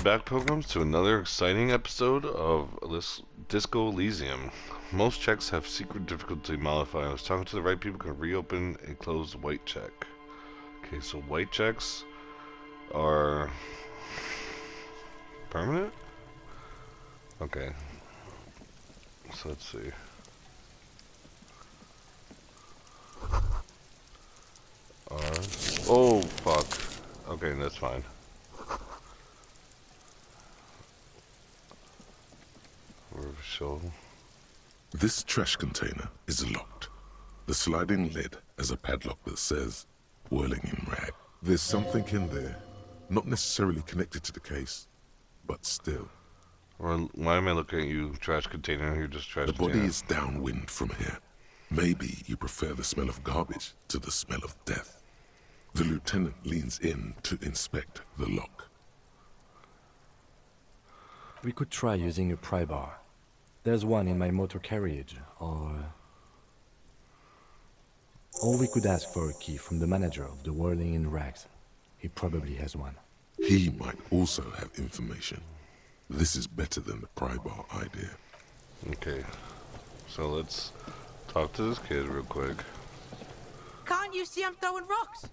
back, Pilgrims, to another exciting episode of this Disco Elysium. Most checks have secret difficulty modifiers. Talking to the right people can reopen a closed white check. Okay, so white checks are permanent? Okay. So let's see. Oh, fuck. Okay, that's fine. Show. This trash container is locked. The sliding lid has a padlock that says, whirling in rag. There's something in there, not necessarily connected to the case, but still. Or why am I looking at you, trash container? You're just trash container. The body is downwind from here. Maybe you prefer the smell of garbage to the smell of death. The lieutenant leans in to inspect the lock. We could try using a pry bar. There's one in my motor carriage, or we could ask for a key from the manager of the Whirling in Rags. He probably has one. He might also have information. This is better than the pry bar idea. Okay, so let's talk to this kid real quick. Can't you see I'm throwing rocks?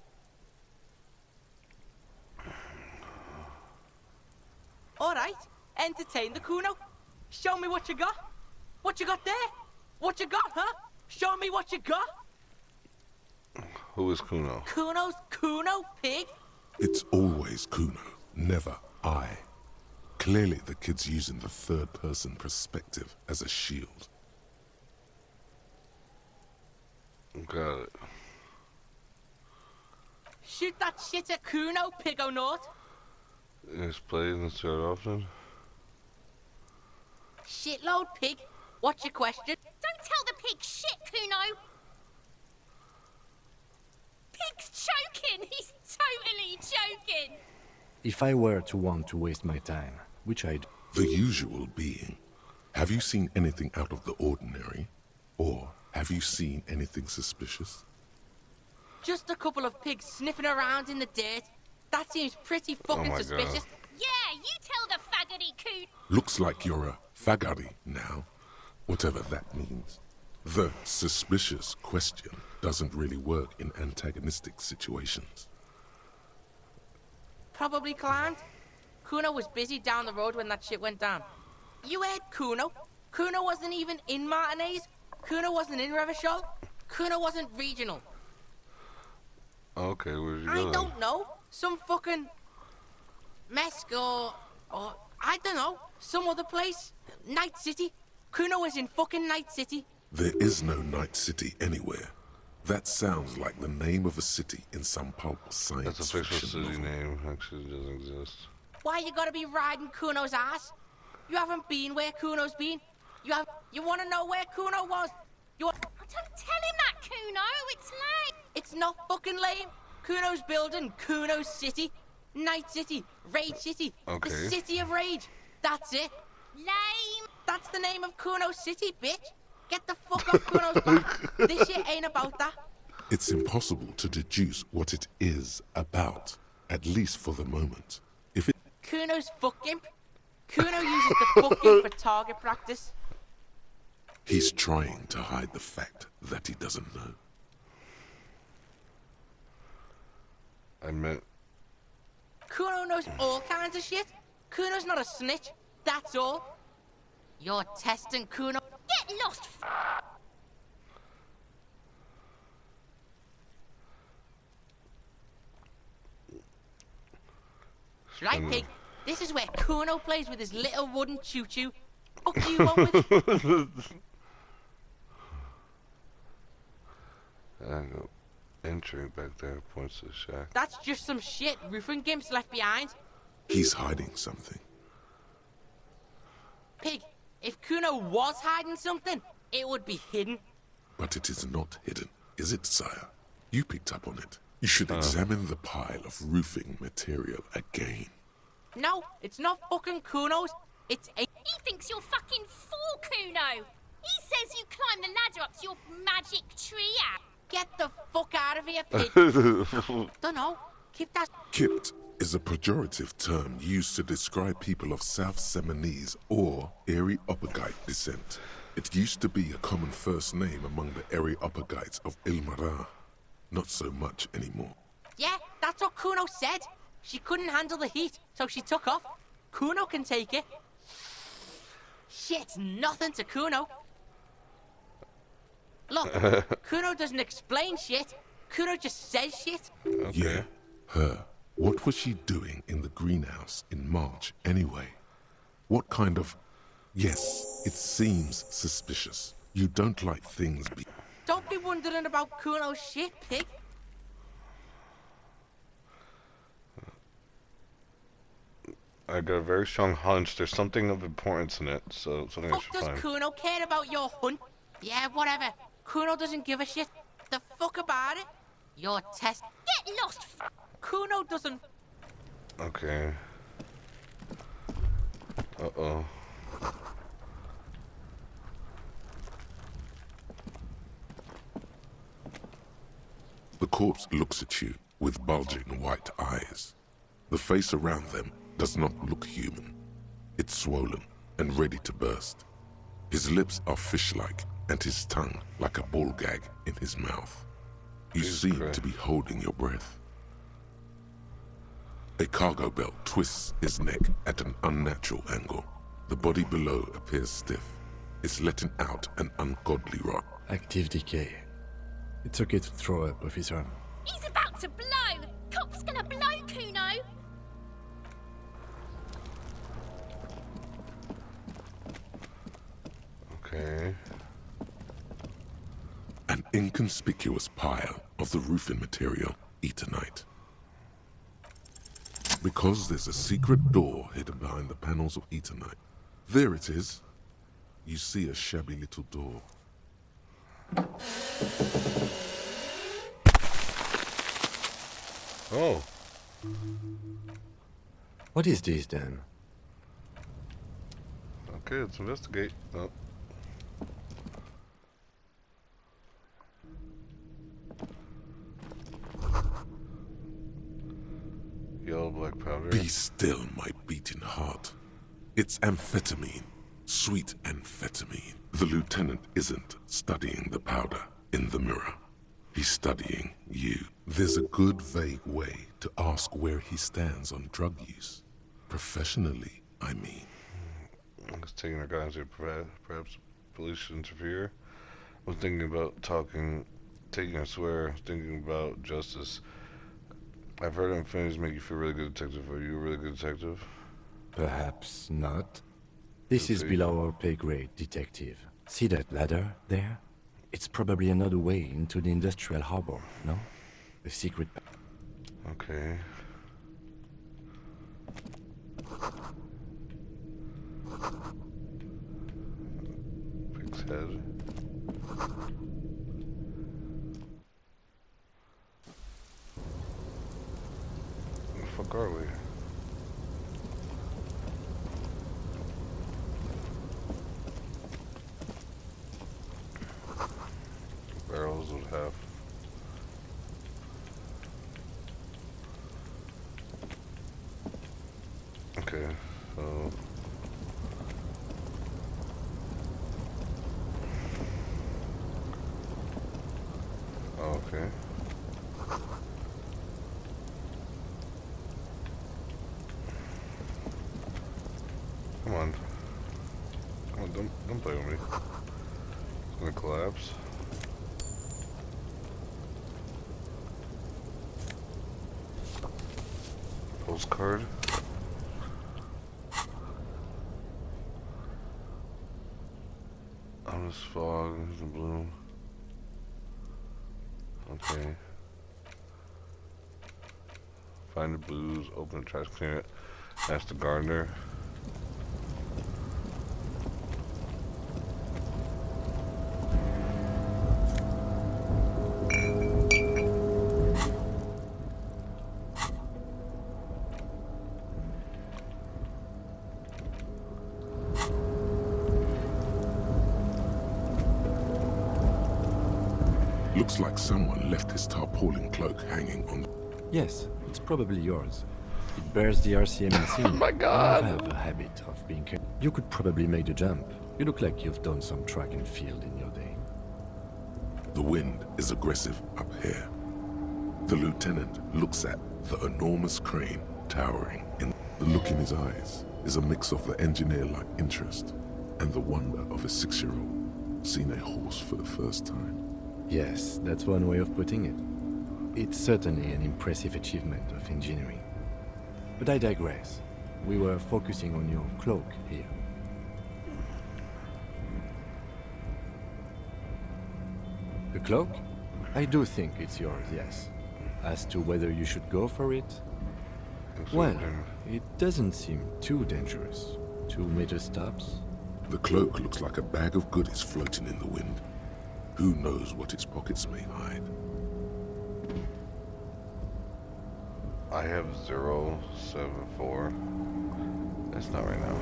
Alright, entertain the Kuno. Show me what you got. What you got there? What you got, huh? Show me what you got. Who is Kuno? Kuno's Kuno, pig? It's always Kuno, never I. Clearly the kid's using the third-person perspective as a shield. Got it. Shoot that shit at Kuno, pig o' naught. He's playing this card often. Shitload, pig. What's your question? Don't tell the pig shit, Kuno. Pig's joking. He's totally joking. If I were to want to waste my time, which I'd... The usual being, have you seen anything out of the ordinary? Or have you seen anything suspicious? Just a couple of pigs sniffing around in the dirt. That seems pretty fucking suspicious. God. Yeah, you tell the faggoty coon. Looks like you're a faggoty now, whatever that means. The suspicious question doesn't really work in antagonistic situations. Probably climbed. Kuno was busy down the road when that shit went down. You heard Kuno? Kuno wasn't even in Martinez. Kuno wasn't in Revachol. Kuno wasn't regional. Okay, where's you I going? don't know. Some fucking Mesk or I don't know. Some other place. Night City. Kuno was in fucking Night City. There is no Night City anywhere. That sounds like the name of a city in some pulp science That's a fictional fiction city novel. name. Actually, it doesn't exist. Why you gotta be riding Kuno's ass? You haven't been where Kuno's been. You wanna know where Kuno was? Oh, don't tell him that, Kuno. It's late. It's not fucking lame. Kuno's building Kuno's city. Night City. Rage City. Okay. The City of Rage. That's it. Lame. That's the name of Kuno's city, bitch. Get the fuck off Kuno's back. This shit ain't about that. It's impossible to deduce what it is about, at least for the moment. If it Kuno's fuck gimp. Kuno uses the fuck gimp for target practice. He's trying to hide the fact that he doesn't know. I meant... Kuno knows all kinds of shit. Kuno's not a snitch. That's all. You're testing Kuno. Get lost. Right, pig. This is where Kuno plays with his little wooden choo-choo. Fuck you want with? I go entering back there points to the shack. That's just some shit roofing gimps left behind. He's hiding something. Pig, if Kuno was hiding something, it would be hidden. But it is not hidden, is it, sire? You picked up on it. You should examine the pile of roofing material again. No, it's not fucking Kuno's. It's a... He thinks you're fucking fool, Kuno. He says you climb the ladder up to your magic tree out. Get the fuck out of here, pig. Dunno. Keep that. Kipt is a pejorative term used to describe people of South Seminese or Areopagite descent. It used to be a common first name among the Areopagites of Ilmara. Not so much anymore. Yeah, that's what Kuno said. She couldn't handle the heat, so she took off. Kuno can take it. Shit's nothing to Kuno. Look, Kuno doesn't explain shit. Kuno just says shit. Okay. Yeah, her. What was she doing in the greenhouse in March anyway? What kind of... Yes, it seems suspicious. You don't like things be... Don't be wondering about Kuno's shit, pig. I got a very strong hunch. There's something of importance in it, so something I Fuck should does find. Kuno care about your hunt? Yeah, whatever. Kuno doesn't give a shit. The fuck about it? Your test. Get lost. Kuno doesn't. Okay. Uh-oh. The corpse looks at you with bulging white eyes. The face around them does not look human. It's swollen and ready to burst. His lips are fish-like and his tongue like a ball gag in his mouth. You Jesus seem Christ. to be holding your breath. A cargo belt twists his neck at an unnatural angle. The body below appears stiff. It's letting out an ungodly rot. Active decay. It's okay to throw up, officer. He's about to blow. Cop's gonna blow, Kuno. Okay. An inconspicuous pile of the roofing material, Eternite. Because there's a secret door hidden behind the panels of Eternite. There it is. You see a shabby little door. Oh. What is this then? Okay, let's investigate. Oh. Yellow black powder. Be still, my beating heart. It's amphetamine. Sweet amphetamine. The lieutenant isn't studying the powder in the mirror. He's studying you. There's a good vague way to ask where he stands on drug use. Professionally, I mean. I was taking our guys here. Perhaps police should interfere. I was thinking about taking a swear, thinking about justice. I've heard infinities make you feel really good, detective. Are you a really good detective? Perhaps not. This is Okay. below our pay grade, detective. See that ladder there? It's probably another way into the industrial harbor, no? A secret... Okay. Pig's head. Where the fuck are we? Barrels would have. Okay, so. Oh, okay. Come on. Come on, don't play with me. It's gonna collapse. Postcard. Honest fog, there's a bloom. Okay. Find the blues, open the trash, clean it. Ask the gardener. Looks like someone left his tarpaulin cloak hanging on... Yes, It's probably yours. It bears the RCM insignia. Oh my God. I have a habit of being careful. You could probably make the jump. You look like you've done some track and field in your day. The wind is aggressive up here. The lieutenant looks at the enormous crane towering. The look in his eyes is a mix of the engineer-like interest and the wonder of a 6-year-old seeing a horse for the first time. Yes, that's one way of putting it. It's certainly an impressive achievement of engineering. But I digress. We were focusing on your cloak here. The cloak? I do think it's yours, yes. As to whether you should go for it? Well, it doesn't seem too dangerous. 2 major stops. The cloak looks like a bag of goodies floating in the wind. Who knows what its pockets may hide? I have 074. That's not right now.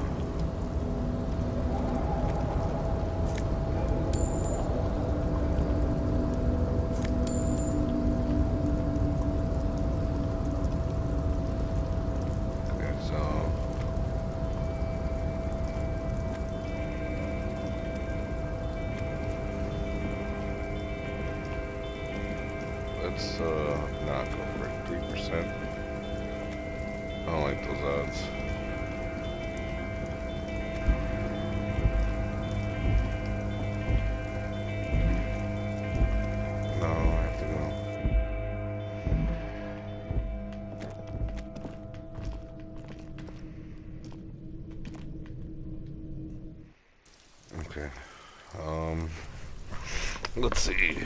Okay, so let's not go for 3%. I don't like those odds. No, I have to go. Okay. Let's see.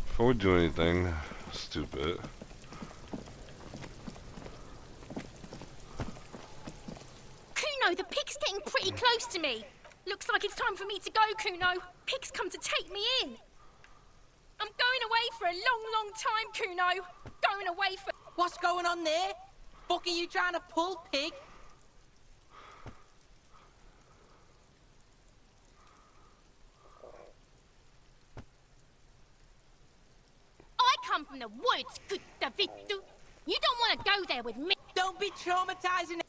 Before we do anything stupid. Kuno, the pig's getting pretty close to me. Looks like it's time for me to go, Kuno. Pig's come to take me in. I'm going away for a long, long time, Kuno. Going away for... What's going on there? Fuck are you trying to pull, pig? I come from the woods, good David. You don't want to go there with me. Don't be traumatizing.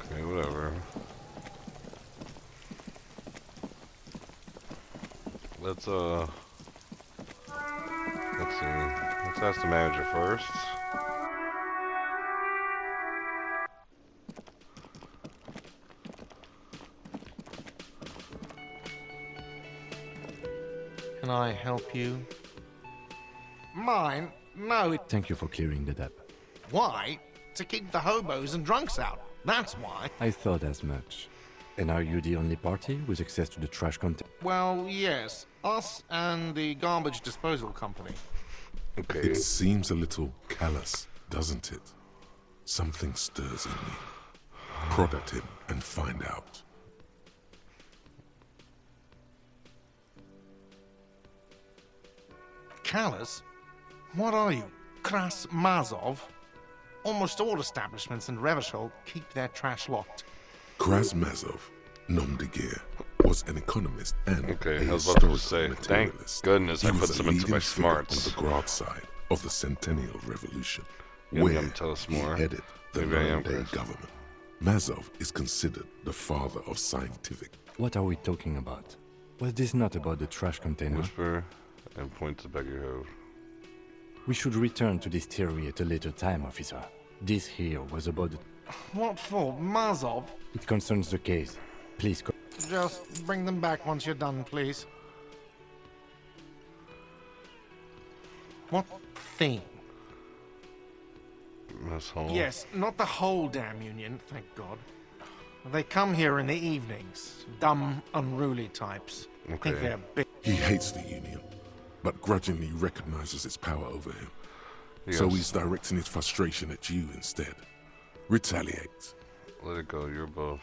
Okay, whatever. Let's see. Let's ask the manager first. Can I help you? Mine? No, Thank you for clearing that up. why? To keep the hobos and drunks out. That's why. I thought as much. And are you the only party with access to the trash container? Well, yes. Us and the garbage disposal company. Okay. It seems a little callous, doesn't it? Something stirs in me. Prod at him and find out. Callous? What are you? Kras Mazov? Almost all establishments in Revachol keep their trash locked. Krasmazov, nom de guerre, was an economist and Okay, a I was about to historical say, materialist. thank goodness He I was put a some into leading my figure smarts. on the Grad side of the Centennial Revolution, Yum, where yum, tell us he more. headed the Maybe I am, nine-day Chris. government. Mazov is considered the father of scientific. What are we talking about? Was this not about the trash container? Whisper and point to the back of your head. We should return to this theory at a later time, officer. This here was about the... What for? Mazov? It concerns the case. Please go... Just bring them back once you're done, please. What thing? Miss Hall. Yes, not the whole damn union, thank God. They come here in the evenings. Dumb, unruly types. Think Okay. they're big. He hates the Union, but grudgingly recognizes its power over him. So Yes. he's directing his frustration at you instead. Retaliate. Let it go, you're above.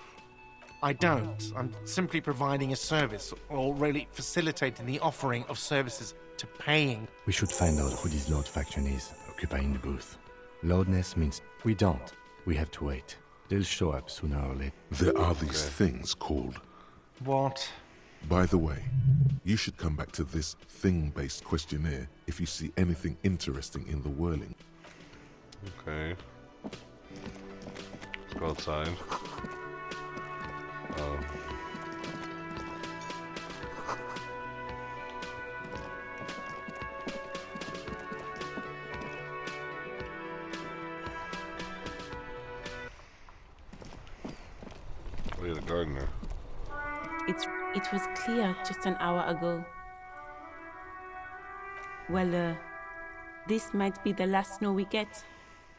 I don't. I'm simply providing a service, or really facilitating the offering of services to paying. We should find out who this Lord faction is, occupying the booth. Loudness means we don't. We have to wait. They'll show up sooner or later. There are these things called What? By the way, you should come back to this thing-based questionnaire if you see anything interesting in the whirling. Okay. Let's go outside. Look at the gardener. It was clear just an hour ago. Well, this might be the last snow we get.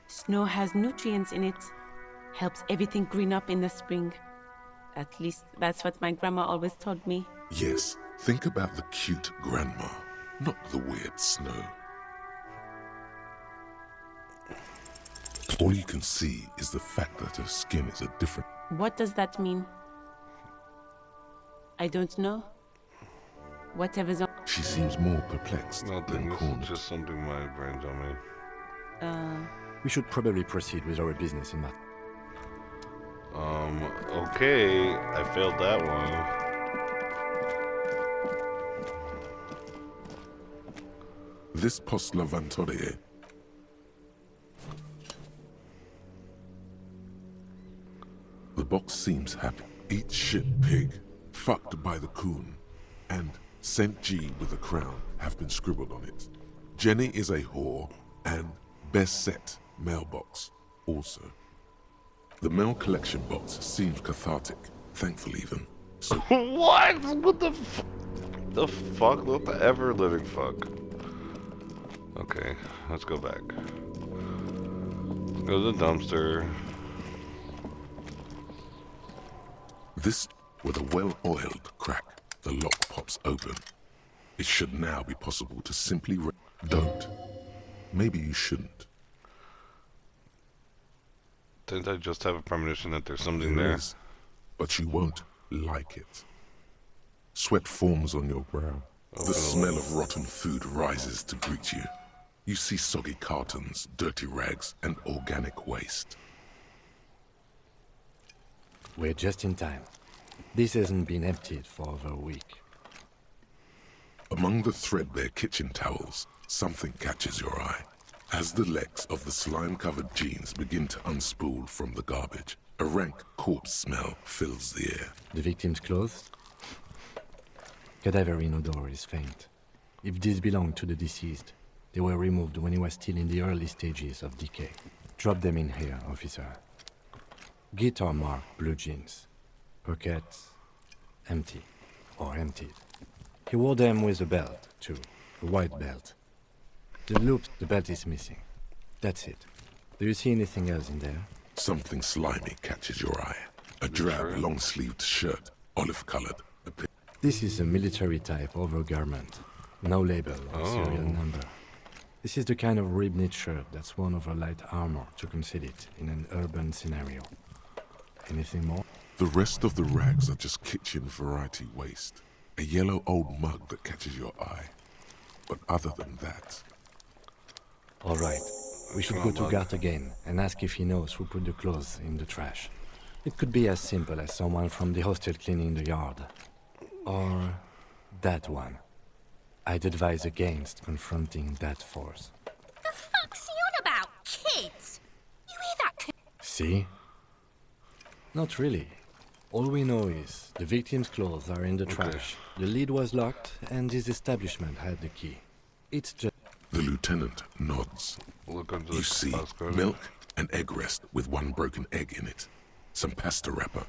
Snow has nutrients in it. Helps everything green up in the spring. At least that's what my grandma always told me. Yes, think about the cute grandma, not the weird snow. All you can see is the fact that her skin is a different... What does that mean? I don't know. Whatever's on... She seems more perplexed Nothing, than this cornered. is just something my brain told me. We should probably proceed with our business in that. Okay, I failed that one. This post Lavantore. The box seems happy. Eat shit pig, fucked by the coon, and St. G with a crown have been scribbled on it. Jenny is a whore, and best set mailbox also. The mail collection box seems cathartic, thankful even. So What? What the the fuck? What the ever living fuck? Okay, let's go back. Let's go to the dumpster. this, with a well-oiled crack, the lock pops open. It should now be possible to simply don't. Maybe you shouldn't. Didn't I just have a premonition that there's something There there? is, but you won't like it. Sweat forms on your brow. The smell of rotten food rises to greet you. You see soggy cartons, dirty rags, and organic waste. We're just in time. This hasn't been emptied for over a week. Among the threadbare kitchen towels, something catches your eye. As the legs of the slime-covered jeans begin to unspool from the garbage, a rank corpse smell fills the air. The victim's clothes? Cadaverine odor is faint. If these belong to the deceased, they were removed when he was still in the early stages of decay. Drop them in here, officer. Guitar-marked blue jeans. Pockets empty, or emptied. He wore them with a belt, too. A white belt. The loop, the belt is missing. That's it. Do you see anything else in there? Something slimy catches your eye. A drab, long-sleeved shirt, olive-colored. This is a military-type overgarment. No label or serial number. This is the kind of rib-knit shirt that's worn over light armor to conceal it in an urban scenario. Anything more? The rest of the rags are just kitchen variety waste. A yellow old mug that catches your eye. But other than that... All right. We should go to Gart again and ask if he knows who put the clothes in the trash. It could be as simple as someone from the hostel cleaning the yard. Or that one. I'd advise against confronting that force. The fuck's he on about? Kids? You hear that? See? Not really. All we know is the victim's clothes are in the trash. The lid was locked and his establishment had the key. It's just... The lieutenant nods. Look under You the see basket. milk and egg rest with one broken egg in it. Some pasta wrapper.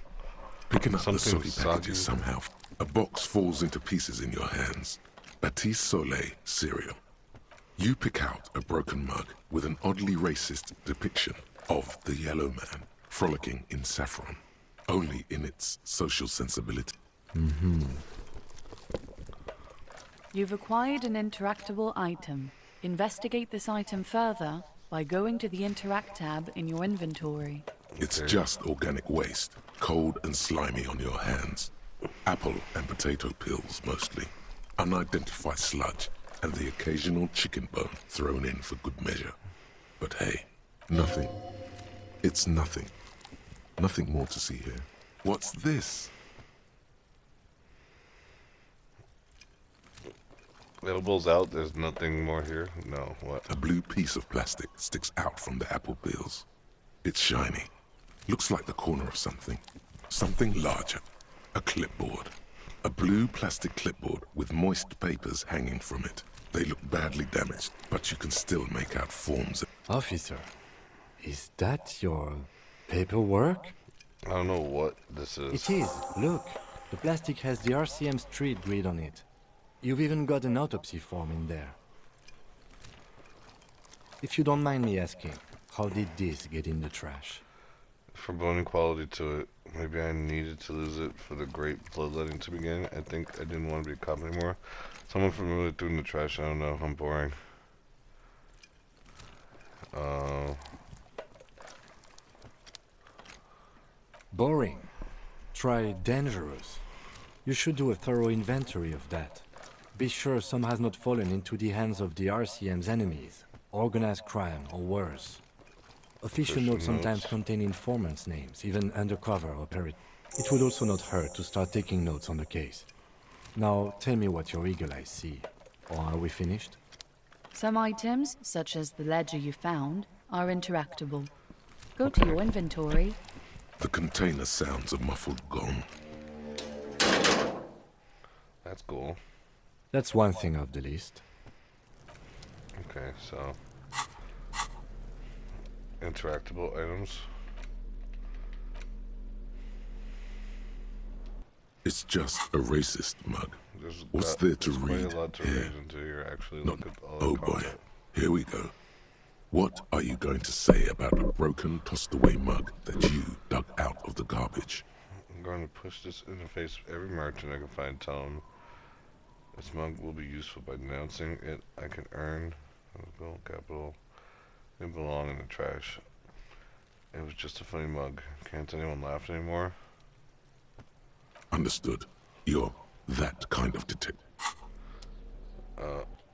Picking up the Something soggy packages soggy. somehow. A box falls into pieces in your hands. Batiste Soleil cereal. You pick out a broken mug with an oddly racist depiction of the yellow man frolicking in saffron, only in its social sensibility. You've acquired an interactable item. Investigate this item further by going to the Interact tab in your inventory. It's just organic waste, cold and slimy on your hands. Apple and potato peels, mostly. Unidentified sludge, and the occasional chicken bone thrown in for good measure. But hey, nothing. It's nothing. Nothing more to see here. What's this? Edibles out, there's nothing more here? No, what? A blue piece of plastic sticks out from the apple peels. It's shiny. Looks like the corner of something. Something larger. A clipboard. A blue plastic clipboard with moist papers hanging from it. They look badly damaged, but you can still make out forms. Officer, is that your paperwork? I don't know what this is. It is. Look, the plastic has the RCM street grid on it. You've even got an autopsy form in there. If you don't mind me asking, how did this get in the trash? For bone quality to it. Maybe I needed to lose it for the great bloodletting to begin. I think I didn't want to be a cop anymore. Someone familiar threw in the trash. I don't know. I'm boring. Boring. Try dangerous. You should do a thorough inventory of that. Be sure some has not fallen into the hands of the RCM's enemies, organized crime or worse. Official notes sometimes contain informants' names, even undercover operators. It would also not hurt to start taking notes on the case. Now, tell me what your eagle eyes see. Or are we finished? Some items, such as the ledger you found, are interactable. Go to your inventory. The container sounds a muffled gong. That's cool. That's one thing off the list. Okay, so... interactable items. It's just a racist mug. There's What's there to quite read? a lot to read into here, actually. No. Look at all the Oh boy, content. here we go. What are you going to say about a broken, tossed-away mug that you dug out of the garbage? I'm going to push this in the face of every merchant I can find. Tell them this mug will be useful by denouncing it. I can earn capital. It belong in the trash. It was just a funny mug. Can't anyone laugh anymore? Understood. You're that kind of detective.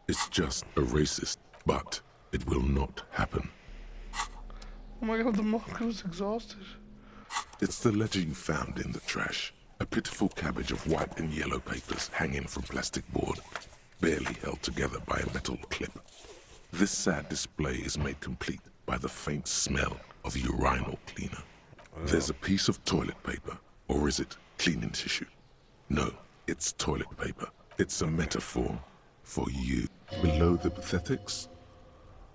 It's just a racist, but it will not happen. Oh my god, the monk was exhausted. It's the ledger you found in the trash. A pitiful cabbage of white and yellow papers hanging from plastic board, barely held together by a metal clip. This sad display is made complete by the faint smell of urinal cleaner. There's a piece of toilet paper, or is it cleaning tissue? No, it's toilet paper. It's a metaphor for you. Below the pathetics,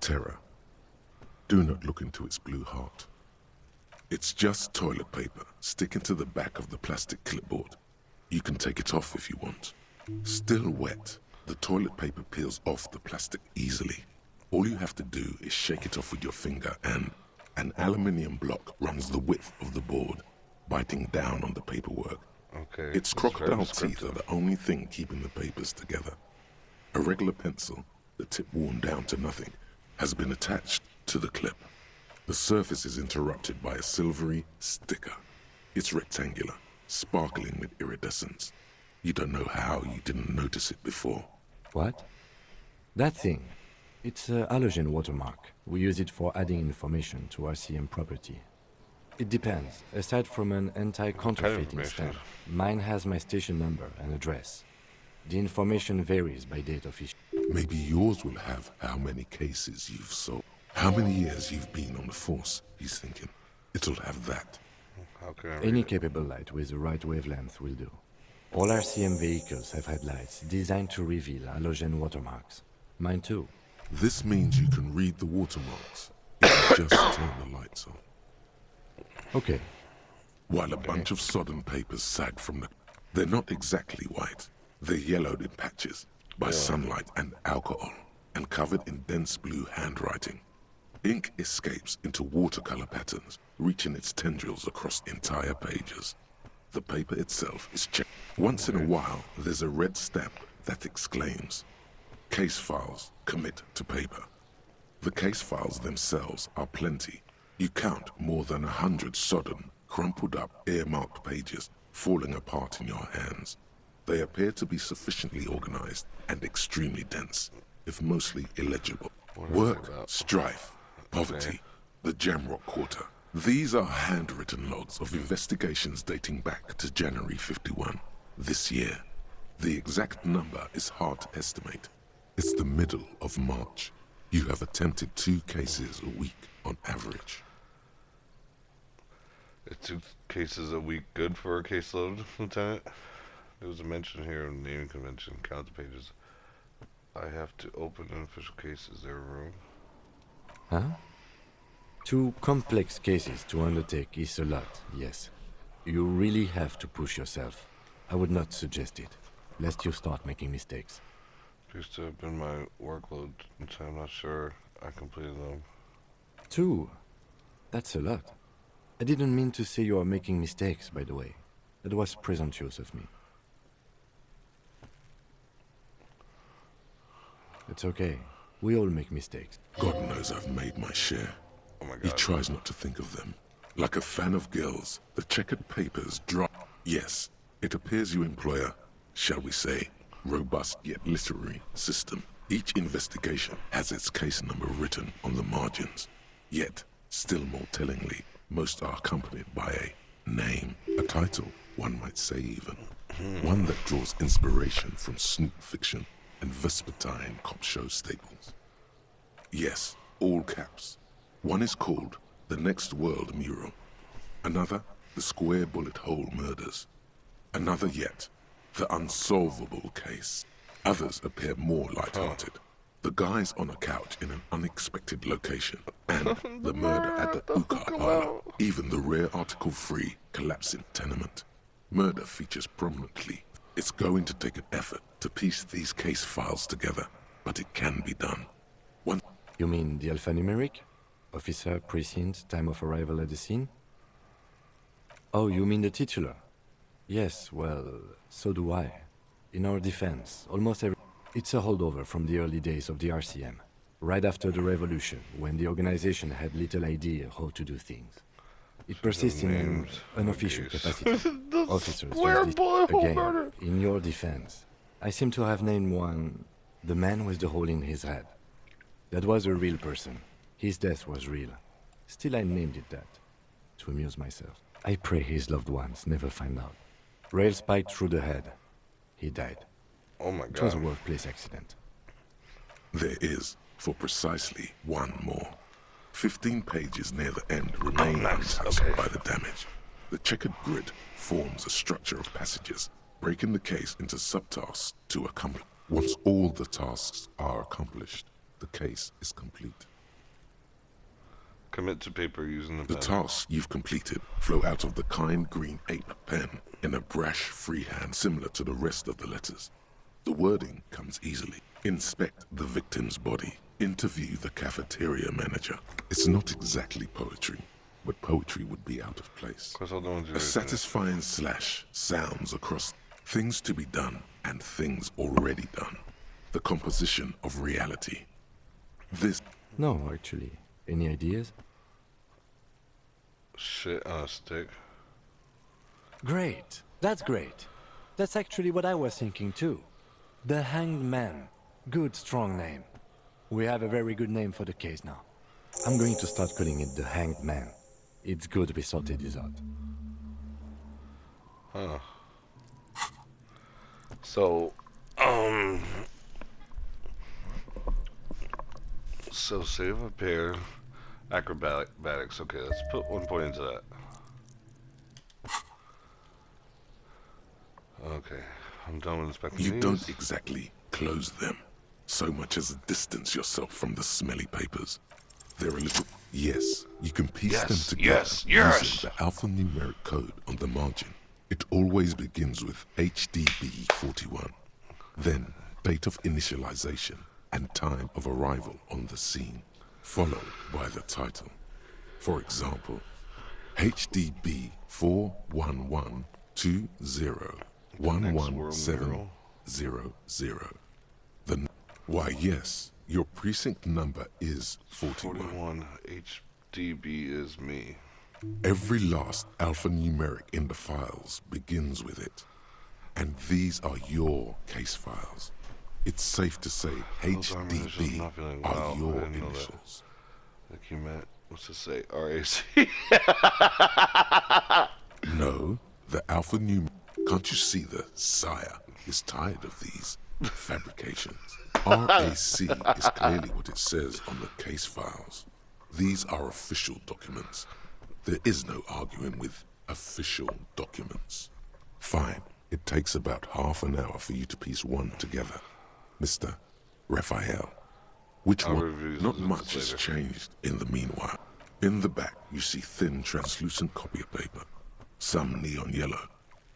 terror. Do not look into its blue heart. It's just toilet paper sticking to the back of the plastic clipboard. You can take it off if you want. Still wet, the toilet paper peels off the plastic easily. All you have to do is shake it off with your finger and an aluminium block runs the width of the board, biting down on the paperwork. Okay. Its crocodile teeth are the only thing keeping the papers together. A regular pencil, the tip worn down to nothing, has been attached to the clip. The surface is interrupted by a silvery sticker. It's rectangular, sparkling with iridescence. You don't know how you didn't notice it before. What? That thing. It's a halogen watermark. We use it for adding information to RCM property. It depends. Aside from an anti-counterfeiting information? stamp, mine has my station number and address. The information varies by date of issue. Maybe yours will have how many cases you've solved. How many years you've been on the force, he's thinking. It'll have that. How can I read Any it? capable light with the right wavelength will do. All RCM vehicles have had lights designed to reveal halogen watermarks. Mine too. This means you can read the watermarks if you just turn the lights on. Okay. While a bunch of sodden papers sag from the... They're not exactly white. They're yellowed in patches by sunlight and alcohol and covered in dense blue handwriting. Ink escapes into watercolor patterns, reaching its tendrils across entire pages. The paper itself is checked. Once in a while, there's a red stamp that exclaims, "Case files, commit to paper." The case files themselves are plenty. You count more than 100 sodden, crumpled up, earmarked pages falling apart in your hands. They appear to be sufficiently organized and extremely dense, if mostly illegible. Work, strife, poverty, the Jamrock Quarter. These are handwritten logs of investigations dating back to January 51, this year. The exact number is hard to estimate, middle of March. You have attempted 2 cases a week on average. Is 2 cases a week good for a caseload, Lieutenant? There was a mention here of naming convention. Count the pages. I have to open an official case. Is there room? Huh? 2 complex cases to undertake is a lot, yes. You really have to push yourself. I would not suggest it, lest you start making mistakes. Appears to have been my workload, which I'm not sure I completed them. 2? That's a lot. I didn't mean to say you are making mistakes, by the way. That was presumptuous of me. It's okay. We all make mistakes. God knows I've made my share. Oh my God. He tries not to think of them. Like a fan of girls, the checkered papers drop. Yes, it appears you employ a, shall we say, robust yet literary system. Each investigation has its case number written on the margins. Yet, still more tellingly, most are accompanied by a name, a title, one might say even. One that draws inspiration from snoop fiction and vespertine cop show staples. Yes, all caps. One is called The Next World Mural. Another, The Square Bullet Hole Murders. Another yet, The Unsolvable Case. Others appear more light-hearted. The guys on a couch in an unexpected location, and the murder at the hookah parlor. Even the rare article-free collapsing tenement. Murder features prominently. It's going to take an effort to piece these case files together, but it can be done. One. You mean the alphanumeric? Officer, precinct, time of arrival at the scene? Oh, you mean the titular? Yes, well, so do I. In our defense, almost every... It's a holdover from the early days of the RCM, right after the revolution, when the organization had little idea how to do things. It persists in an unofficial capacity. Officers use this again, in your defense. I seem to have named one, the man with the hole in his head. That was a real person. His death was real. Still, I named it that, to amuse myself. I pray his loved ones never find out. Rail spiked through the head. He died. Oh my It was a God. workplace accident. There is, for precisely one more. 15 pages near the end remain untouched by the damage. The checkered grid forms a structure of passages, breaking the case into subtasks to accomplish. Once all the tasks are accomplished, the case is complete. Commit to paper using the The pen. tasks you've completed flow out of the kind green ape pen in a brash freehand similar to the rest of the letters. The wording comes easily. Inspect the victim's body. Interview the cafeteria manager. It's not exactly poetry, but poetry would be out of place. Of course, I'll know A satisfying slash sounds across things to be done and things already done. The composition of reality. This No, actually. Any ideas? Shit on a stick. Great. That's great. That's actually what I was thinking too. The Hanged Man. Good, strong name. We have a very good name for the case now. I'm going to start calling it the Hanged Man. It's good we sorted this out. Huh. So, so save a pair. Acrobatics. Okay, let's put 1 point into that. Okay, I'm done with inspecting you these. don't exactly close them, so much as distance yourself from the smelly papers. They're a little... Yes, you can piece them together using the alphanumeric code on the margin. It always begins with HDB 41, then date of initialization and time of arrival on the scene, followed by the title. For example, HDB 41120111700. Why, yes, your precinct number is 41. 41 HDB is me. Every last alphanumeric in the files begins with it. And these are your case files. It's safe to say HDB are your initials. Like you meant, what's it say? RAC. No, the alphanumeric. Can't you see the sire is tired of these fabrications? RAC is clearly what it says on the case files. These are official documents. There is no arguing with official documents. Fine, it takes about half an hour for you to piece one together. Mr. Raphael. Which one? Not much has changed in the meanwhile. In the back, you see thin, translucent copy paper. Some neon yellow,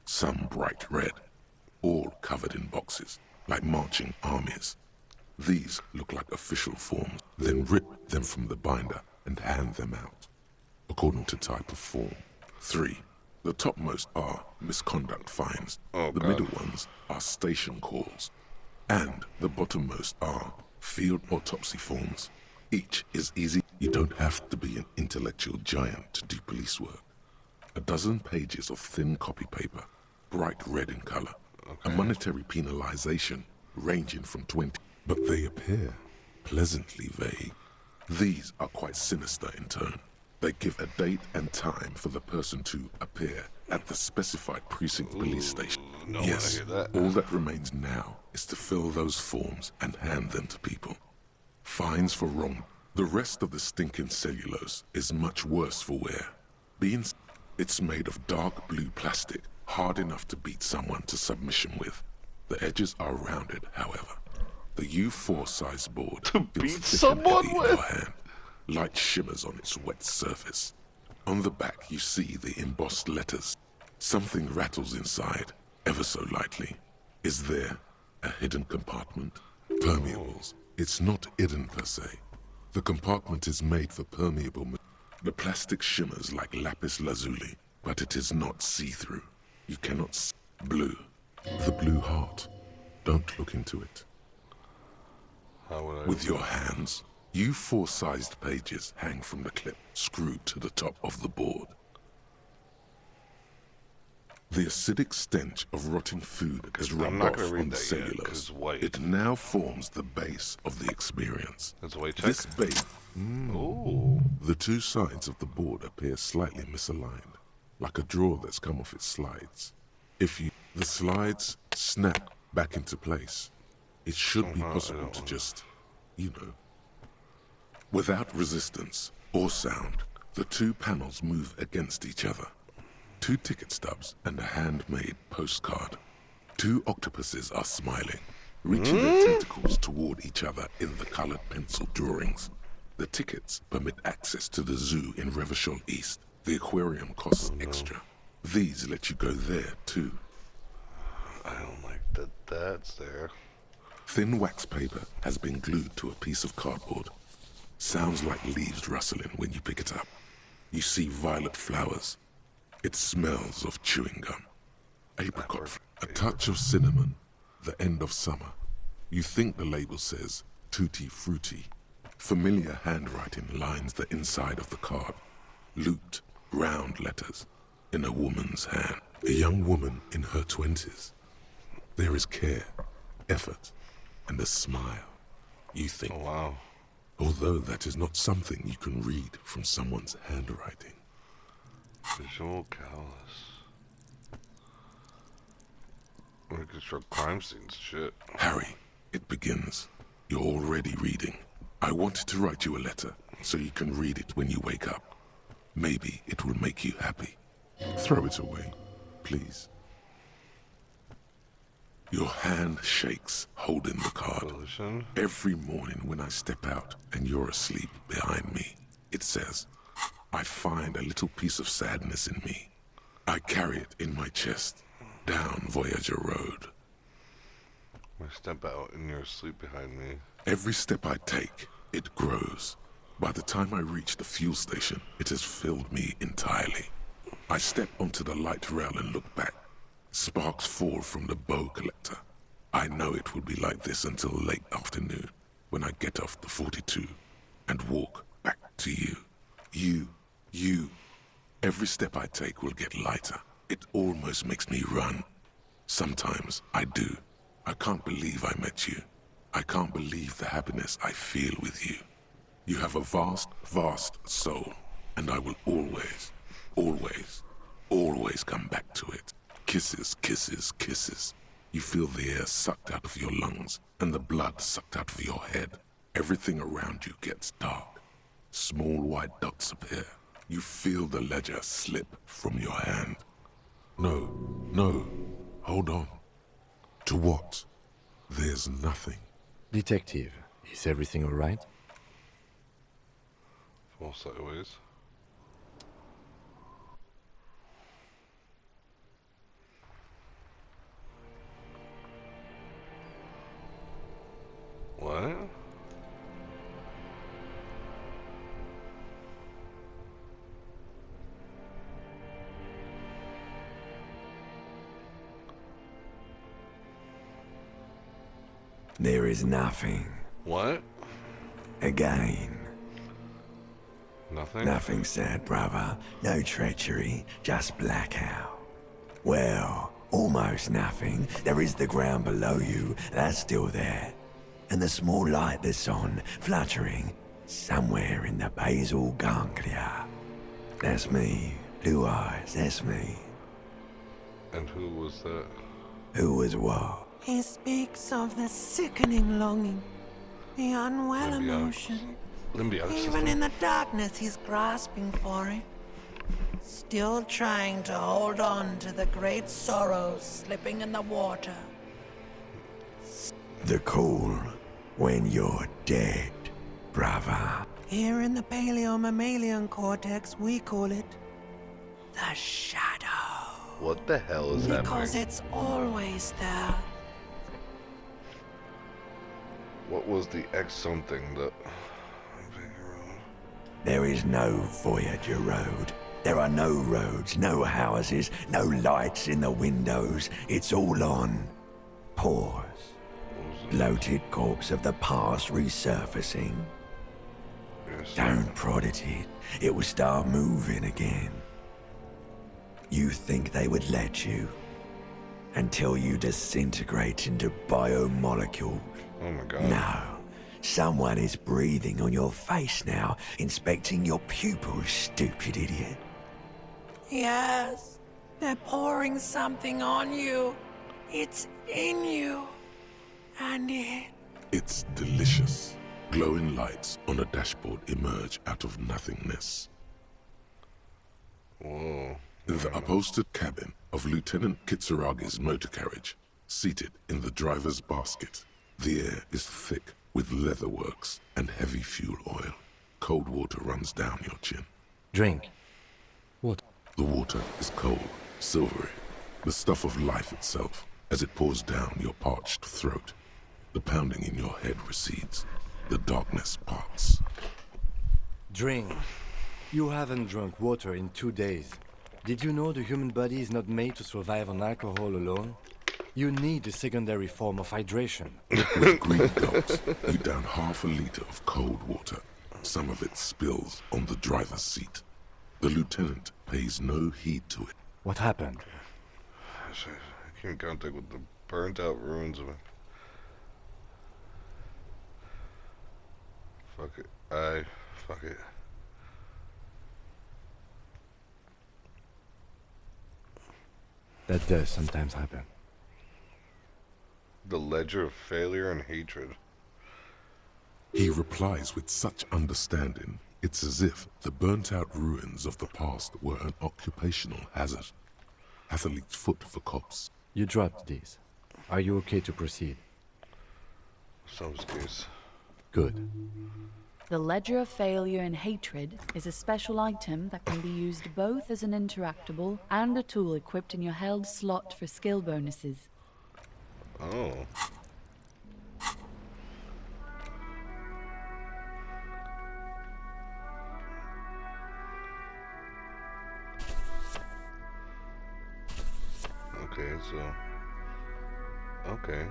some bright red, all covered in boxes, like marching armies. These look like official forms, then rip them from the binder and hand them out, according to type of form. 3. The topmost are misconduct fines, the middle ones are station calls, and the bottommost are field autopsy forms. Each is easy. You don't have to be an intellectual giant to do police work. A dozen pages of thin copy paper, bright red in color. A monetary penalization ranging from 20, but they appear pleasantly vague. These are quite sinister in tone. They give a date and time for the person to appear at the specified precinct police station. Yes, all that remains now is to fill those forms and hand them to people. Fines for wrong. The rest of the stinking cellulose is much worse for wear. It's made of dark blue plastic, hard enough to beat someone to submission with. The edges are rounded, however. The U4 size board To beat someone with? in your hand. Light shimmers on its wet surface. On the back you see the embossed letters. Something rattles inside, ever so lightly. Is there a hidden compartment? Permeables. It's not hidden per se. The compartment is made for permeable. The plastic shimmers like lapis lazuli, but it is not see-through. You cannot see. Blue. The blue heart. Don't look into it. How would I? With your hands, U4-sized pages hang from the clip, screwed to the top of the board. The acidic stench of rotting food is I'm rubbed not off gonna read on the that yet, 'cause cellulose. it's white. It now forms the base of the experience. That's a white check. This base, Ooh. the two sides of the board appear slightly misaligned, like a drawer that's come off its slides. The slides snap back into place. It should be possible to just, without resistance or sound, the two panels move against each other. 2 ticket stubs and a handmade postcard. 2 octopuses are smiling, reaching their tentacles toward each other in the colored pencil drawings. The tickets permit access to the zoo in Revachol East. The aquarium costs extra. These let you go there too. I don't like that that's there. Thin wax paper has been glued to a piece of cardboard. Sounds like leaves rustling when you pick it up. You see violet flowers. It smells of chewing gum. Apricot, a touch of cinnamon, the end of summer. You think the label says tutti frutti. Familiar handwriting lines the inside of the card. Looped, round letters in a woman's hand. A young woman in her 20s. There is care, effort, and a smile. You think, Oh wow. although that is not something you can read from someone's handwriting. Visual callous. Reconstruct crime scenes. Shit. Harry, it begins. You're already reading. I wanted to write you a letter so you can read it when you wake up. Maybe it will make you happy. Throw it away, please. Your hand shakes, holding the card. Solution. Every morning when I step out and you're asleep behind me, it says, I find a little piece of sadness in me. I carry it in my chest, down Voyager Road. I step out and you're asleep behind me. Every step I take, it grows. By the time I reach the fuel station, it has filled me entirely. I step onto the light rail and look back. Sparks fall from the bow collector. I know it will be like this until late afternoon, when I get off the 42 and walk back to you. You. Every step I take will get lighter. It almost makes me run. Sometimes I do. I can't believe I met you. I can't believe the happiness I feel with you. You have a vast, vast soul, and I will always, always, always come back to it. Kisses, kisses, kisses. You feel the air sucked out of your lungs and the blood sucked out of your head. Everything around you gets dark. Small white dots appear. You feel the ledger slip from your hand. No, hold on. To what? There's nothing. Detective, is everything all right? Fall sideways. What? There is nothing. What? Again. Nothing? Nothing sad, brother. No treachery, just blackout. Well, almost nothing. There is the ground below you, that's still there. And the small light that's on, fluttering, somewhere in the basal ganglia. That's me. Blue eyes, that's me. And who was that? Who was what? He speaks of the sickening longing, the unwell emotion. Even in the darkness, he's grasping for it. Still trying to hold on to the great sorrows slipping in the water. The cool when you're dead, brother. Here in the paleo-mammalian cortex, we call it the shadow. What the hell is happening? Because it's always there. What was the X something that... There is no Voyager Road. There are no roads, no houses, no lights in the windows. It's all on pause. Bloated corpse of the past resurfacing. Yes. Don't prod at it. It will start moving again. You think they would let you? Until you disintegrate into biomolecules. Oh my god. No. Someone is breathing on your face now, inspecting your pupils, stupid idiot. Yes, they're pouring something on you. It's in you. And It's delicious. Glowing lights on a dashboard emerge out of nothingness. Whoa. The upholstered cabin of Lieutenant Kitsuragi's motor carriage, seated in the driver's basket. The air is thick with leatherworks and heavy fuel oil. Cold water runs down your chin. Drink. What? The water is cold, silvery, the stuff of life itself, as it pours down your parched throat. The pounding in your head recedes. The darkness parts. Drink. You haven't drunk water in 2 days. Did you know the human body is not made to survive on alcohol alone? You need a secondary form of hydration. With greedy gulps, you down half a liter of cold water. Some of it spills on the driver's seat. The lieutenant pays no heed to it. What happened? I came in contact with the burnt out ruins of it. Fuck it. Fuck it. That does sometimes happen. The ledger of failure and hatred. He replies with such understanding, it's as if the burnt-out ruins of the past were an occupational hazard. Athlete's foot for cops. You dropped these. Are you okay to proceed? Sounds case. Good. The Ledger of Failure and Hatred is a special item that can be used both as an interactable and a tool equipped in your held slot for skill bonuses. Oh. Okay, so... Okay.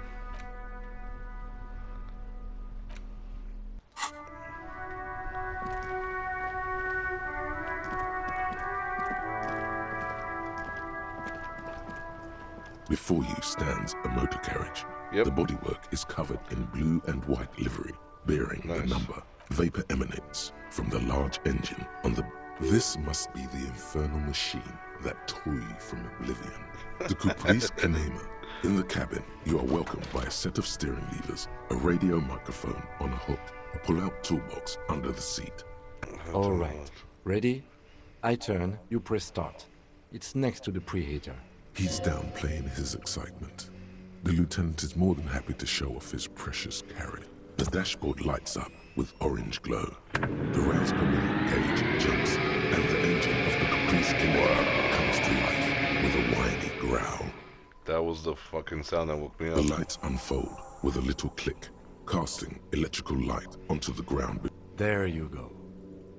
Before you stands a motor carriage. Yep. The bodywork is covered in blue and white livery, bearing the number. Vapor emanates from the large engine on the... This must be the infernal machine that tore you from oblivion. The Caprice Kanema In the cabin, you are welcomed by a set of steering levers, a radio microphone on a hook, a pull-out toolbox under the seat. All right. Ready? I turn, you press start. It's next to the preheater. He's downplaying his excitement. The lieutenant is more than happy to show off his precious carry. The dashboard lights up with orange glow. The rouse per minute gauge jumps, and the engine of the Caprice Canadian comes to life with a whiny growl. That was the fucking sound that woke me up. The lights unfold with a little click, casting electrical light onto the ground. There you go.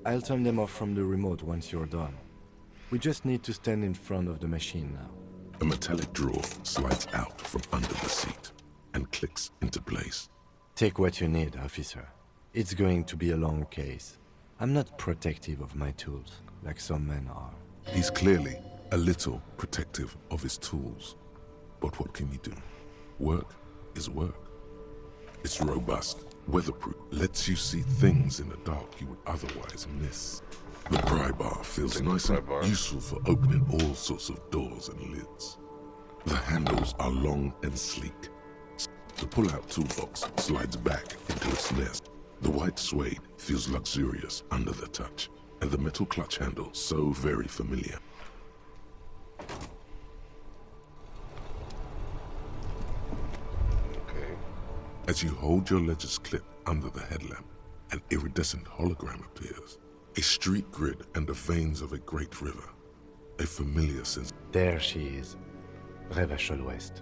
I'll turn them off from the remote once you're done. We just need to stand in front of the machine now. A metallic drawer slides out from under the seat and clicks into place. Take what you need, officer. It's going to be a long case. I'm not protective of my tools, like some men are. He's clearly a little protective of his tools. But what can you do? Work is work. It's robust, weatherproof, lets you see things in the dark you would otherwise miss. The pry bar feels nice and useful for opening all sorts of doors and lids. The handles are long and sleek. The pull-out toolbox slides back into its nest. The white suede feels luxurious under the touch, and the metal clutch handle so very familiar. As you hold your ledger's clip under the headlamp, an iridescent hologram appears. A street grid and the veins of a great river. A familiar sense. There she is. Revachol West.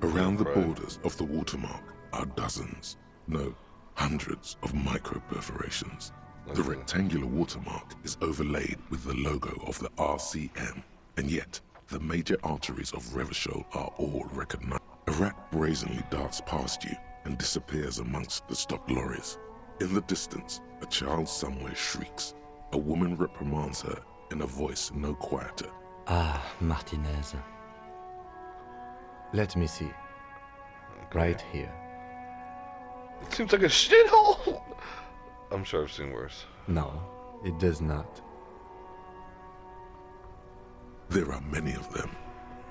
Around the borders of the watermark are dozens, no, hundreds of micro-perforations. The rectangular watermark is overlaid with the logo of the RCM, and yet the major arteries of Revachol are all recognized. A rat brazenly darts past you and disappears amongst the stopped lorries. In the distance, a child somewhere shrieks. A woman reprimands her in a voice no quieter. Ah, Martinez. Let me see. Right here. It seems like a shithole! I'm sure I've seen worse. No, it does not. There are many of them,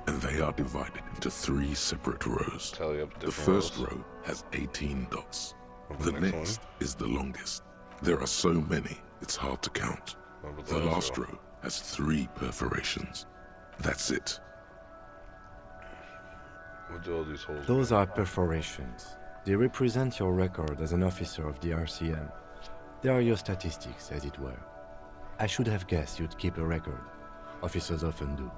and they are divided into 3 separate rows. Tally up the first row has 18 dots. The next is the longest. There are so many, it's hard to count. The last row has 3 perforations. That's it. What do all these holes Those are perforations. They represent your record as an officer of the RCM. They are your statistics, as it were. I should have guessed you'd keep a record. Officers often do.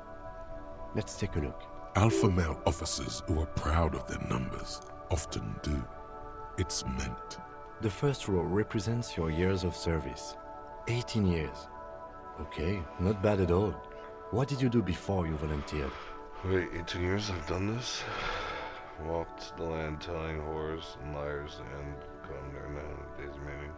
Let's take a look. Alpha male officers who are proud of their numbers often do. It's meant. The first row represents your years of service. 18 years. Okay, not bad at all. What did you do before you volunteered? Wait, 18 years I've done this? Walked the land telling whores and liars and come during the 100 days remaining.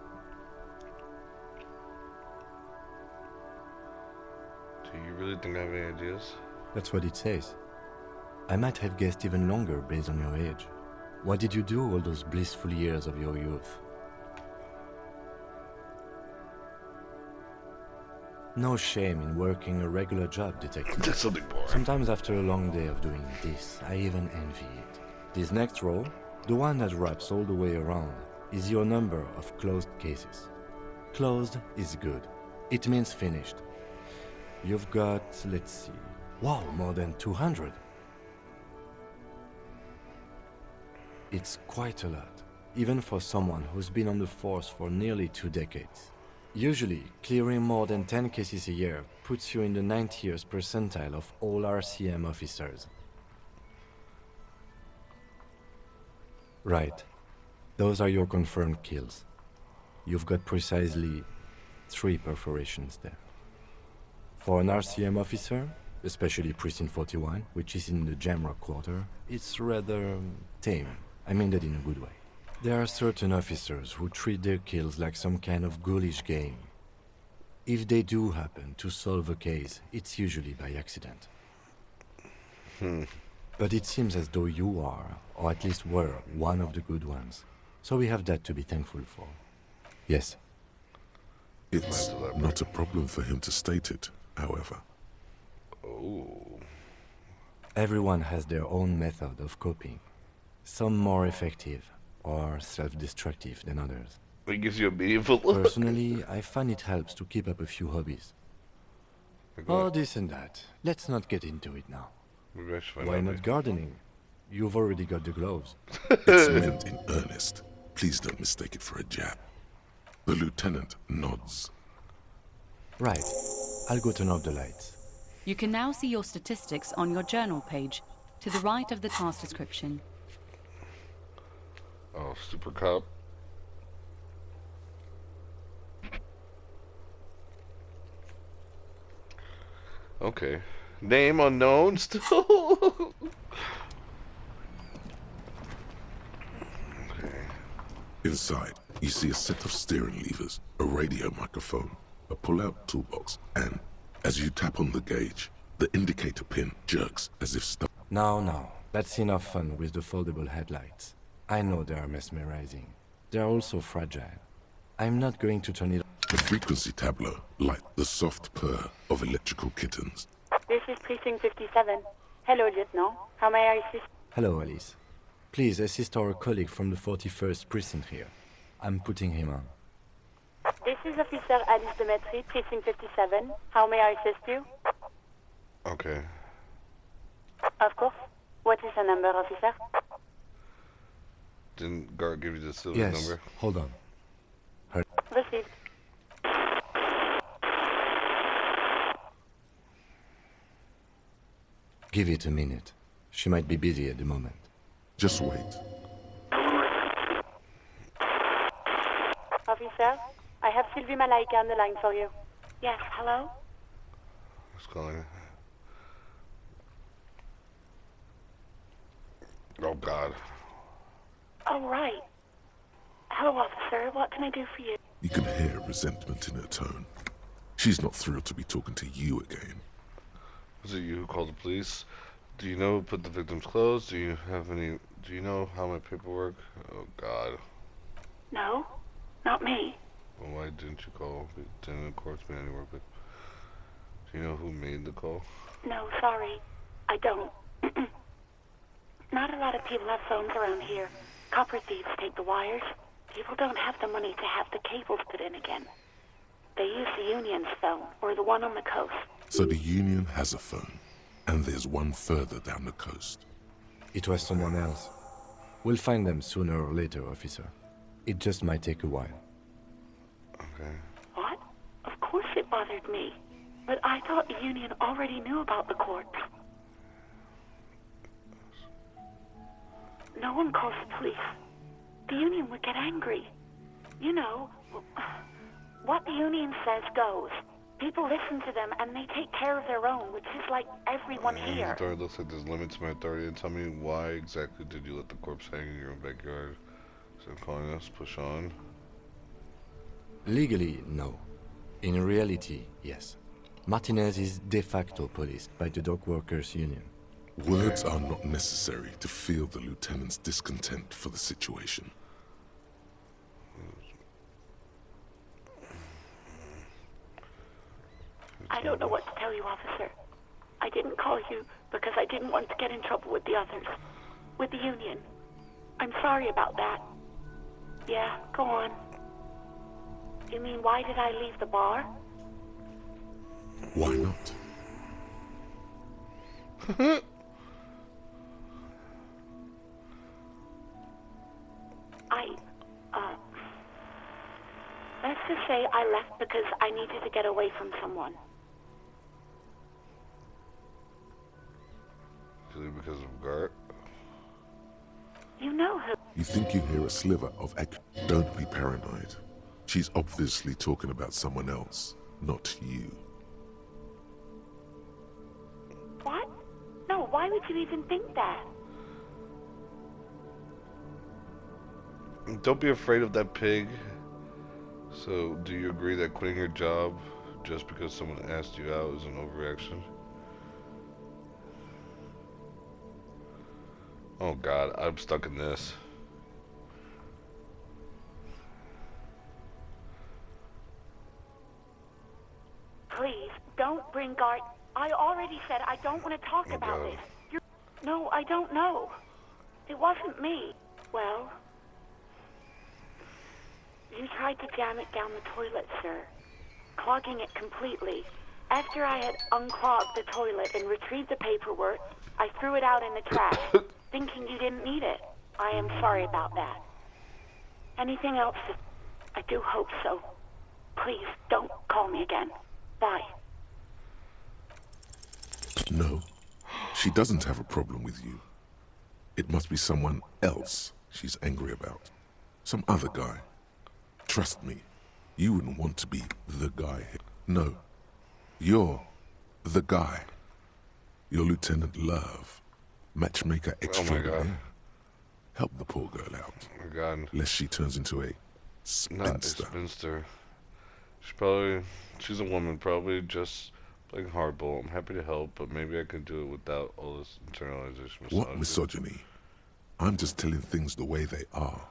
Do you really think I have any ideas? That's what it says. I might have guessed even longer based on your age. What did you do all those blissful years of your youth? No shame in working a regular job, detective. That's something boring. Sometimes after a long day of doing this, I even envy it. This next row, the one that wraps all the way around, is your number of closed cases. Closed is good. It means finished. You've got, let's see, wow, more than 200. It's quite a lot, even for someone who's been on the force for nearly 2 decades. Usually, clearing more than 10 cases a year puts you in the 90th percentile of all RCM officers. Right. Those are your confirmed kills. You've got precisely 3 perforations there. For an RCM officer, especially Precinct 41, which is in the Jamrock Quarter, it's rather tame. I mean that in a good way. There are certain officers who treat their kills like some kind of ghoulish game. If they do happen to solve a case, it's usually by accident. But it seems as though you are, or at least were, one of the good ones. So we have that to be thankful for. Yes. It's not a problem for him to state it, however. Oh. Everyone has their own method of coping. Some more effective or self-destructive than others. It gives you a meaningful look. Personally, I find it helps to keep up a few hobbies. Oh, this and that. Let's not get into it now. Why not gardening? You've already got the gloves. It's meant in earnest. Please don't mistake it for a jab. The lieutenant nods. Right. I'll go turn off the lights. You can now see your statistics on your journal page, to the right of the task description. Oh, super cop. Okay. Name unknown still? Inside, you see a set of steering levers, a radio microphone, a pull-out toolbox, and, as you tap on the gauge, the indicator pin jerks as if stuck. Now, that's enough fun with the foldable headlights. I know they are mesmerizing. They're also fragile. I'm not going to turn it off. The frequency tableau, like the soft purr of electrical kittens. This is Precinct 57. Hello, Lieutenant. How may I assist? Hello, Alice. Please assist our colleague from the 41st Precinct here. I'm putting him on. This is Officer Alice Demetri, Precinct 57. How may I assist you? Okay. Of course. What is the number, officer? Didn't Gart give you the silver yes. number? Hold on. Received. Give it a minute. She might be busy at the moment. Just wait. Officer, I have Sylvie Malaika on the line for you. Yes, hello? Who's calling? Oh, God. Oh, right. Hello, officer. What can I do for you? You can hear resentment in her tone. She's not thrilled to be talking to you again. Was it you who called the police? Do you know who put the victim's clothes? Do you know how my paperwork? Oh, God. No, not me. Well, why didn't you call Lieutenant Corpsman you work with? Do you know who made the call? No, sorry. I don't. Not a lot of people have phones around here. Copper thieves take the wires. People don't have the money to have the cables put in again. They use the Union's phone, or the one on the coast. So the Union has a phone, and there's one further down the coast. It was someone else. We'll find them sooner or later, officer. It just might take a while. Okay. What? Of course it bothered me. But I thought the Union already knew about the corpse. No one calls the police. The Union would get angry. You know, what the Union says goes. People listen to them and they take care of their own, which is like everyone here. It looks like there's limits to my authority. And tell me, why exactly did you let the corpse hang in your own backyard? So calling us, push on. Legally, no. In reality, yes. Martinez is de facto policed by the Dock Workers Union. Words are not necessary to feel the lieutenant's discontent for the situation. I don't know what to tell you, officer. I didn't call you because I didn't want to get in trouble with the others. With the Union. I'm sorry about that. Yeah, go on. You mean, why did I leave the bar? Why not? Let's just say I left because I needed to get away from someone. Because of Gart? You know who. You think you hear a sliver of Don't be paranoid. She's obviously talking about someone else, not you. What? No, why would you even think that? Don't be afraid of that pig. So, do you agree that quitting your job just because someone asked you out is an overreaction? Oh God, I'm stuck in this. Please, don't bring Gart. I already said I don't want to talk about this. No, I don't know. It wasn't me. Well, you tried to jam it down the toilet, sir, clogging it completely. After I had unclogged the toilet and retrieved the paperwork, I threw it out in the trash, thinking you didn't need it. I am sorry about that. Anything else? I do hope so. Please, don't call me again. Bye. No, she doesn't have a problem with you. It must be someone else she's angry about. Some other guy. Trust me, you wouldn't want to be the guy. No, you're the guy. You're Lieutenant Love, matchmaker extraordinaire. Help the poor girl out. Oh my God. Lest she turns into a spinster. Not a spinster. She's a woman, probably just playing hardball. I'm happy to help, but maybe I can do it without all this internalization. What misogyny? I'm just telling things the way they are.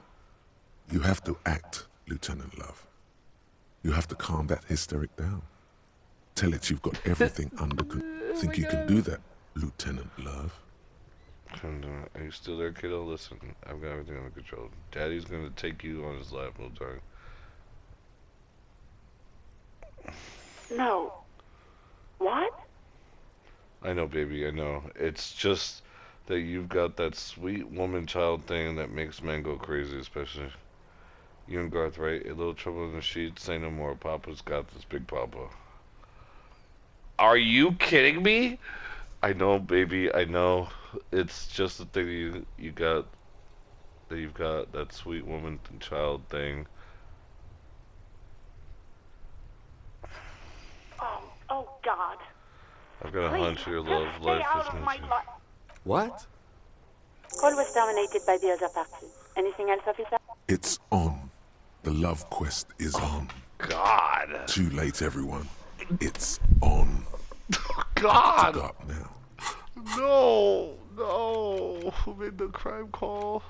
You have to act, Lieutenant Love. You have to calm that hysteric down. Tell it you've got everything under control. Think you can do that, Lieutenant Love? Are you still there, kiddo? Listen, I've got everything under control. Daddy's gonna take you on his lap, little darling. No. What? I know, baby, I know. It's just that you've got that sweet woman-child thing that makes men go crazy, especially you and Garth, right? A little trouble in the sheets, say no more. Papa's got this, Big Papa. Are you kidding me? I know, baby, I know. It's just the thing you got, that you've got that sweet woman and child thing. Oh God. I've got a hunch your love life is missing. What? Call was terminated by the other party. Anything else, officer? It's on. The love quest is on. God. Too late, everyone. It's on. God. Up now. No. Who made the crime call?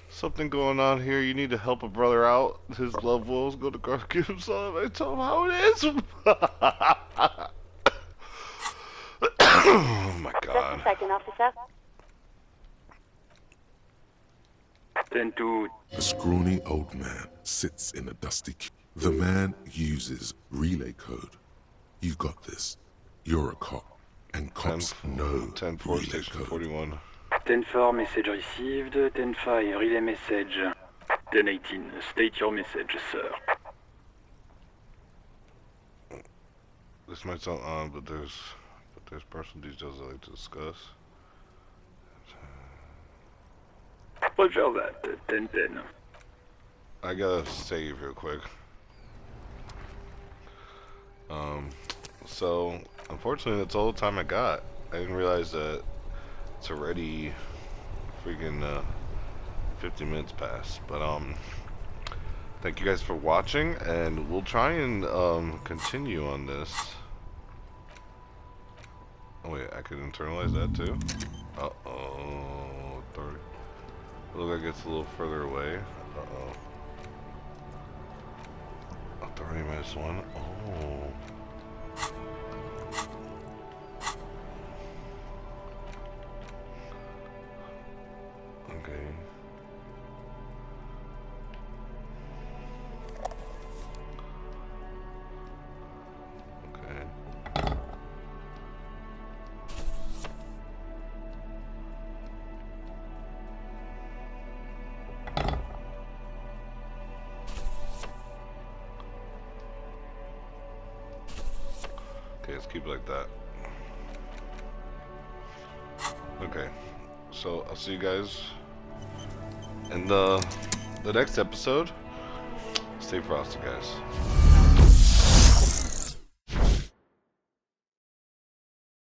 Something going on here. You need to help a brother out. His love wills go to Garth, give him some. I tell him how it is. Oh my God. Just a second, officer. A scrawny old man sits in a dusty queue. The man uses relay code. You've got this. You're a cop. And cops know 10-4, station 41. 10-4, message received. 10-5, relay message. 10-18, state your message, sir. This might sound odd, but there's personal details I'd like to discuss. Roger that, 10-10. I gotta save real quick. So, unfortunately, that's all the time I got. I didn't realize that it's already freaking 50 minutes past. But, thank you guys for watching, and we'll try and continue on this. Oh wait, I could internalize that too? Uh-oh. 30. Look like it's a little further away. Uh-oh. 30 minus 1. Oh. Okay. Okay, let's keep it like that. Okay, so I'll see you guys in the next episode. Stay frosty, guys.